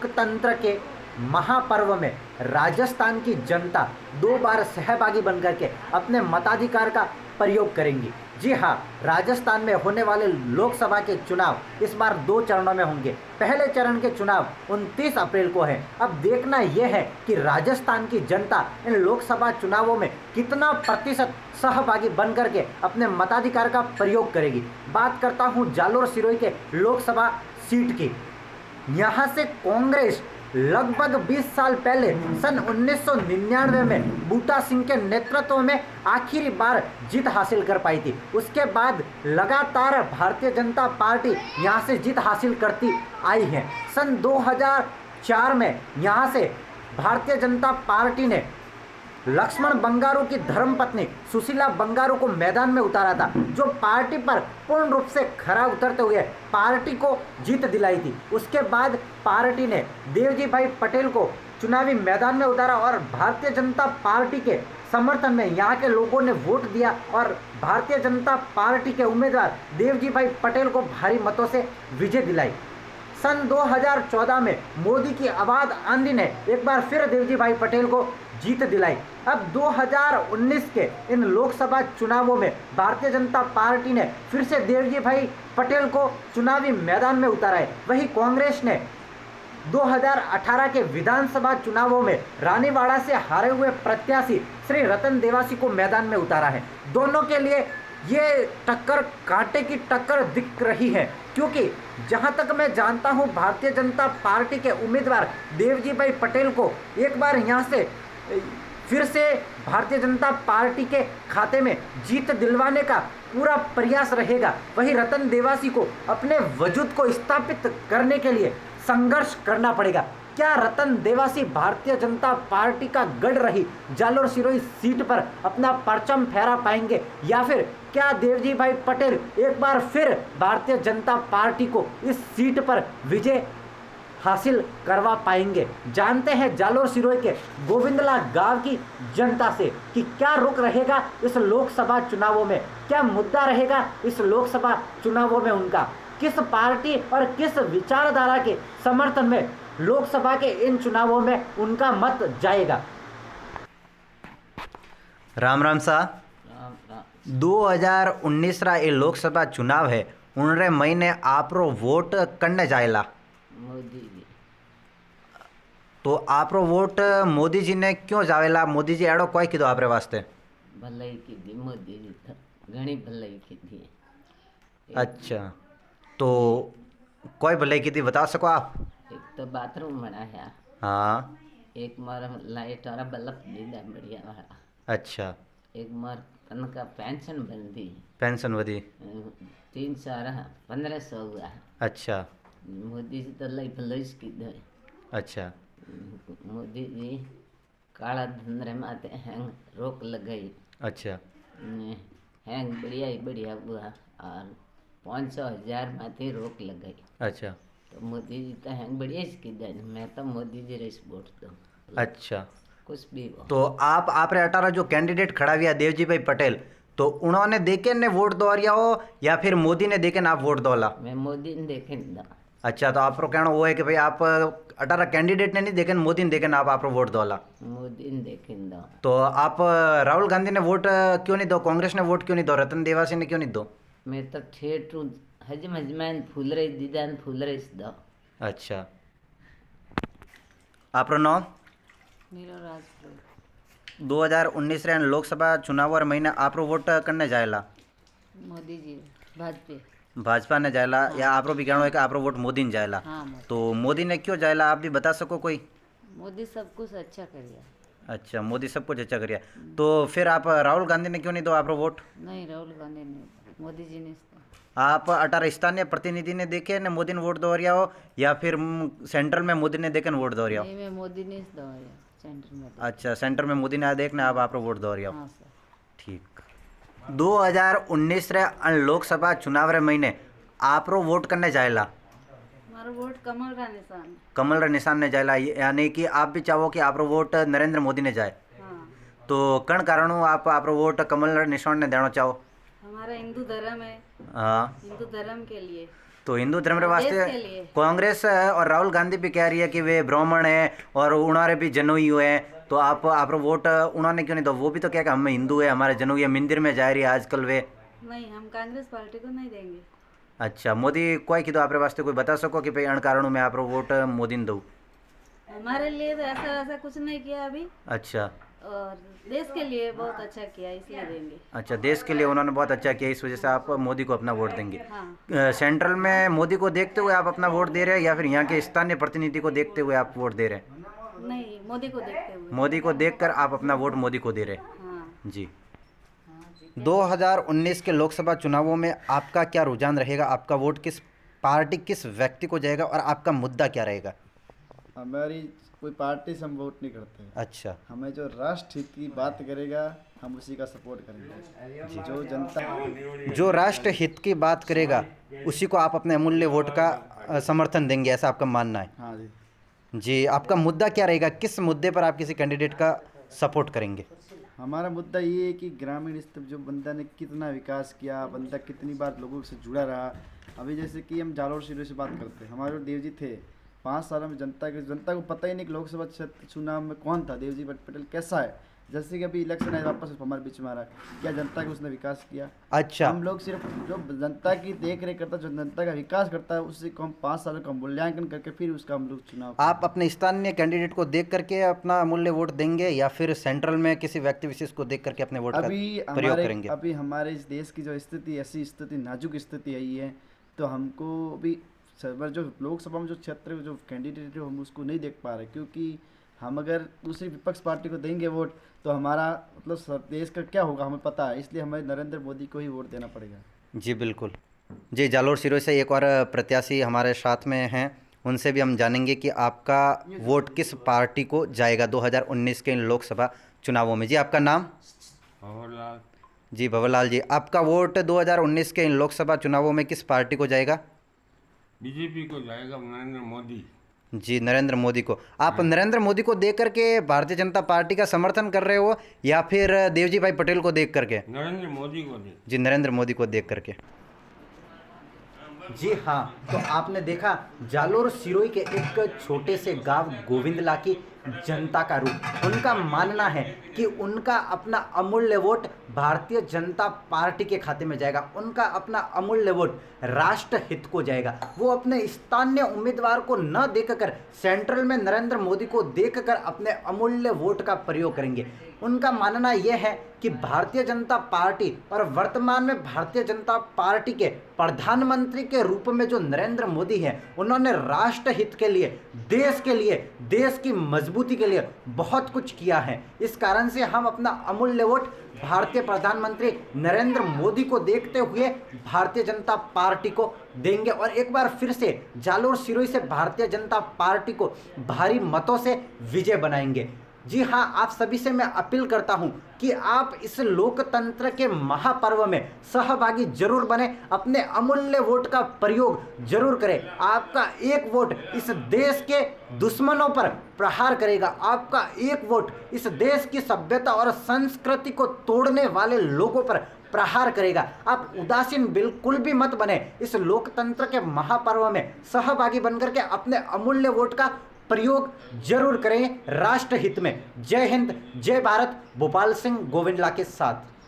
लोकतंत्र के महापर्व में राजस्थान की जनता 2 बार सहभागी बनकर के अपने मताधिकार का प्रयोग करेंगी। जी हाँ, राजस्थान में होने वाले लोकसभा के चुनाव इस बार 2 चरणों में होंगे। पहले चरण के चुनाव 29 अप्रैल को हैं। अब देखना यह है कि राजस्थान की जनता इन लोकसभा चुनावों में कितना प्रतिशत सहभागी बनकर के अपने मताधिकार का प्रयोग करेगी। बात करता हूँ जालोर सिरोही के लोकसभा सीट की। यहाँ से कांग्रेस लगभग 20 साल पहले सन 1999 में बूटा सिंह के नेतृत्व में आखिरी बार जीत हासिल कर पाई थी। उसके बाद लगातार भारतीय जनता पार्टी यहाँ से जीत हासिल करती आई है। सन 2004 में यहाँ से भारतीय जनता पार्टी ने लक्ष्मण बंगारू की धर्मपत्नी सुशीला बंगारू को मैदान में उतारा था, जो पार्टी पर पूर्ण रूप से खरा उतरते हुए पार्टी को जीत दिलाई थी। उसके बाद पार्टी ने देवजी भाई पटेल को चुनावी मैदान में उतारा और भारतीय जनता पार्टी के समर्थन में यहाँ के लोगों ने वोट दिया और भारतीय जनता पार्टी के उम्मीदवार देवजी भाई पटेल को भारी मतों से विजय दिलाई। सन 2014 में मोदी की आबाद आंधी ने एक बार फिर देवजी भाई पटेल को जीत दिलाई। अब 2019 के इन लोकसभा चुनावों में भारतीय जनता पार्टी ने फिर से देवजी भाई पटेल को चुनावी मैदान में उतारा है। वहीं कांग्रेस ने 2018 के विधानसभा चुनावों में रानीवाड़ा से हारे हुए प्रत्याशी श्री रतन देवासी को मैदान में उतारा है। दोनों के लिए ये टक्कर कांटे की टक्कर दिख रही है, क्योंकि जहां तक मैं जानता हूं भारतीय जनता पार्टी के उम्मीदवार देवजी भाई पटेल को एक बार यहां से फिर से भारतीय जनता पार्टी के खाते में जीत दिलवाने का पूरा प्रयास रहेगा। वहीं रतन देवासी को अपने वजूद को स्थापित करने के लिए संघर्ष करना पड़ेगा। क्या रतन देवासी भारतीय जनता पार्टी का गढ़ रही जालोर सिरोही सीट पर अपना परचम फहरा पाएंगे, या फिर क्या देवजी भाई पटेल एक बार फिर भारतीय जनता पार्टी को इस सीट पर विजय हासिल करवा पाएंगे? जानते हैं जालोर सिरोही के गोविंदला गांव की जनता से कि क्या रुख रहेगा इस लोकसभा चुनावों में, क्या मुद्दा रहेगा इस लोकसभा चुनावों में उनका, किस पार्टी और किस विचारधारा के समर्थन में लोकसभा के इन चुनावों में उनका मत जाएगा। राम राम सा 2019 रा ये लोकसभा चुनाव है, उनरे महीने आपरो वोट कन्ने जाएला? मोदी जी। तो आपरो वोट मोदी जी ने क्यों जावेला? मोदी जी एड़ो कोई कीधो आपरे वास्ते? भलाई की दी मोदी जी तो घणी भलाई की दी। अच्छा, तो कोई भलाई की दी बता सको आप? एक तो बाथरूम बनाया, हाँ। एक मार लाइट और बल्ब दीदा बढ़िया वाला। अच्छा। एक मार तन का पेंशन बन दी, पेंशन वधी 1500 हुआ। अच्छा। मोदी जी तो लाई भलाई की दे। अच्छा। मोदी जी काला धंधे माते हैंग रोक लगाई। अच्छा। हैंग बढ़िया ही बढ़िया हुआ और 500,000 माथे रोक लगाई। अच्छा। तो मोदी जी तो हैंग बढ़िया इसकी दे, मैं तो मोदी जी रेस वोट दूँ। अच्छा, कुछ भी हो। तो आप आपरे 18 जो कैंडिडेट खड़ा हुआ देवजी भाई पटेल, तो उन्होंने देखे ने वोट दो रिया हो या फिर मोदी ने देखे ना आप वोट दोला? मैं मोदी ने देखे ना। अच्छा, तो आपको कहना वो है कि भाई आप 18 कैंडिडेट ने नहीं देखे, मोदी ने देखे ना आप वोट दोला? मोदी ने देखे ना। तो आप राहुल गांधी ने वोट क्यों नहीं दो, कांग्रेस ने वोट क्यों नहीं दो, रतन देवासी ने क्यों नहीं दो? मैं तो ठेठ हजमान फूल रही दीदान फूल रही दो। अच्छा, आपरो नाम? नीलो राज। 2019 रे लोकसभा चुनाव और महीने आपरो वोट करने जाएला? मोदी जी भाजपा। भाजपा ने जाएला? हाँ। या आपरो भी कहना है कि आपरो वोट मोदी ने जाएला? हाँ, मोदी। तो मोदी ने क्यों जाएला आप भी बता सको कोई? मोदी सब कुछ अच्छा करिया। अच्छा, मोदी सब कुछ अच्छा करिया। तो फिर आप राहुल गांधी ने क्यों नहीं दो आपरो वोट? नहीं, राहुल गांधी ने, मोदी जी ने। आप 18 स्थानीय प्रतिनिधि ने देखे ने मोदी ने वोट दो रिया हो या फिर सेंट्रल में मोदी ने देखे वोट दो रिया हो? नहीं, मैं मोदी ने दो सेंटर में। अच्छा, सेंटर में मोदी ने देखने आप आपरो वोट दो रिया हो? हाँ सर। ठीक। 2019 रे लोकसभा चुनाव रे महीने आपरो वोट करने जाएला? हमारा वोट कमल का निशान। कमल रे निशान ने जाएला, यानी कि आप भी चाहो कि आपरो वोट नरेंद्र मोदी ने जाए? हाँ। तो कण कारण आप आपरो वोट कमल रे निशान ने देना चाहो? हमारा हिंदू धर्म है। हाँ। हिंदू धर्म के लिए। तो हिंदू धर्म के देश वास्ते के लिए। कांग्रेस और राहुल गांधी भी कह रही है कि वे ब्राह्मण हैं और उन्होंने भी जनोई हुए हैं, तो आप वोट उन्होंने क्यों नहीं, तो वो भी तो क्या कि हम हिंदू है, हमारे जनोई है, मंदिर में जा रही है आजकल वे। नहीं, हम कांग्रेस पार्टी को नहीं देंगे। अच्छा, मोदी कोई की तो आप वास्ते कोई बता सको कि भाई अन कारणों में आप वोट मोदी ने दो। हमारे लिए तो ऐसा वैसा कुछ नहीं किया अभी, अच्छा और देश के लिए बहुत अच्छा किया, इसलिए देंगे। अच्छा, देश के लिए उन्होंने बहुत अच्छा किया, इस वजह से आप मोदी को अपना वोट देंगे। हाँ, सेंट्रल में मोदी को देखते हुए आप अपना वोट दे रहे हैं या फिर यहाँ के स्थानीय प्रतिनिधि को देखते हुए आप वोट दे रहे हैं? नहीं, मोदी को देखते हुए। मोदी को देखकर आप अपना वोट मोदी को दे रहे हैं। हाँ, जी। 2019 के लोकसभा चुनावों में आपका क्या रुझान रहेगा? आपका वोट किस पार्टी, किस व्यक्ति को जाएगा और आपका मुद्दा क्या रहेगा? हमारी कोई पार्टी से हम वोट नहीं करते। अच्छा, हमें जो राष्ट्र हित की बात करेगा हम उसी का सपोर्ट करेंगे। जो जनता जो राष्ट्र हित की बात करेगा उसी को आप अपने अमूल्य वोट का समर्थन देंगे, ऐसा आपका मानना है? हाँ जी। जी, आपका मुद्दा क्या रहेगा? किस मुद्दे पर आप किसी कैंडिडेट का सपोर्ट करेंगे? हमारा मुद्दा ये है कि ग्रामीण स्तर जो बंदा ने कितना विकास किया, बंदा कितनी बार लोगों से जुड़ा रहा। अभी जैसे कि हम जालोर सिरोही से बात करते हैं, हमारे जो देव जी थे 5 सालों में जनता को पता ही नहीं कि लोकसभा क्षेत्र चुनाव में कौन था, देवजी पटेल कैसा है। जैसे कि अभी इलेक्शन है वापस हमारे बीच में आ रहा है, क्या जनता का उसने विकास किया? अच्छा, हम लोग सिर्फ जो जनता की देख रेख करता है, जो जनता का विकास करता है, उसी को हम 5 सालों का मूल्यांकन करके फिर उसका हम लोग चुनाव। आप अपने स्थानीय कैंडिडेट को देख करके अपना अमूल्य वोट देंगे या फिर सेंट्रल में किसी व्यक्ति विशेष को देख करके अपने वोट का प्रयोग करेंगे? अभी हमारे इस देश की जो स्थिति, ऐसी स्थिति, नाजुक स्थिति आई है, तो हमको अभी जो लोकसभा में जो क्षेत्र जो कैंडिडेट है हम उसको नहीं देख पा रहे, क्योंकि हम अगर दूसरी विपक्ष पार्टी को देंगे वोट तो हमारा मतलब देश का क्या होगा हमें पता है, इसलिए हमें नरेंद्र मोदी को ही वोट देना पड़ेगा। जी बिल्कुल। जी, जालोर सिरोही से एक और प्रत्याशी हमारे साथ में हैं, उनसे भी हम जानेंगे कि आपका वोट किस पार्टी को जाएगा 2019 के लोकसभा चुनावों में। जी, आपका नाम? भंवरलाल। जी भंवरलाल जी, आपका वोट 2019 के इन लोकसभा चुनावों में किस पार्टी को जाएगा? बीजेपी को जाएगा, नरेंद्र मोदी। जी, नरेंद्र मोदी को। आप नरेंद्र मोदी को देख करके भारतीय जनता पार्टी का समर्थन कर रहे हो या फिर देवजी भाई पटेल को देख करके? नरेंद्र मोदी को दे। जी, नरेंद्र मोदी को देख करके। जी हाँ, तो आपने देखा जालोर सिरोही के एक छोटे से गांव गोविंदला की जनता का रूप। उनका मानना है कि उनका अपना अमूल्य वोट भारतीय जनता पार्टी के खाते में जाएगा, उनका अपना अमूल्य वोट राष्ट्र हित को जाएगा। वो अपने स्थानीय उम्मीदवार को न देखकर सेंट्रल में नरेंद्र मोदी को देखकर अपने अमूल्य वोट का प्रयोग करेंगे। उनका मानना यह है कि भारतीय जनता पार्टी और वर्तमान में भारतीय जनता पार्टी के प्रधानमंत्री के रूप में जो नरेंद्र मोदी हैं, उन्होंने राष्ट्र हित के लिए, देश की मजबूती के लिए बहुत कुछ किया है। इस कारण से हम अपना अमूल्य वोट भारतीय प्रधानमंत्री नरेंद्र मोदी को देखते हुए भारतीय जनता पार्टी को देंगे और एक बार फिर से जालोर सिरोही से भारतीय जनता पार्टी को भारी मतों से विजय बनाएंगे। जी हाँ, आप सभी से मैं अपील करता हूं कि आप इस लोकतंत्र के महापर्व में सहभागी जरूर बने, अपने अमूल्य वोट का प्रयोग जरूर करें। आपका एक वोट इस देश के दुश्मनों पर प्रहार करेगा, आपका एक वोट इस देश की सभ्यता और संस्कृति को तोड़ने वाले लोगों पर प्रहार करेगा। आप उदासीन बिल्कुल भी मत बने, इस लोकतंत्र के महापर्व में सहभागी बनकर के अपने अमूल्य वोट का प्रयोग जरूर करें राष्ट्र हित में। जय हिंद, जय भारत। भोपाल सिंह गोविंदला के साथ।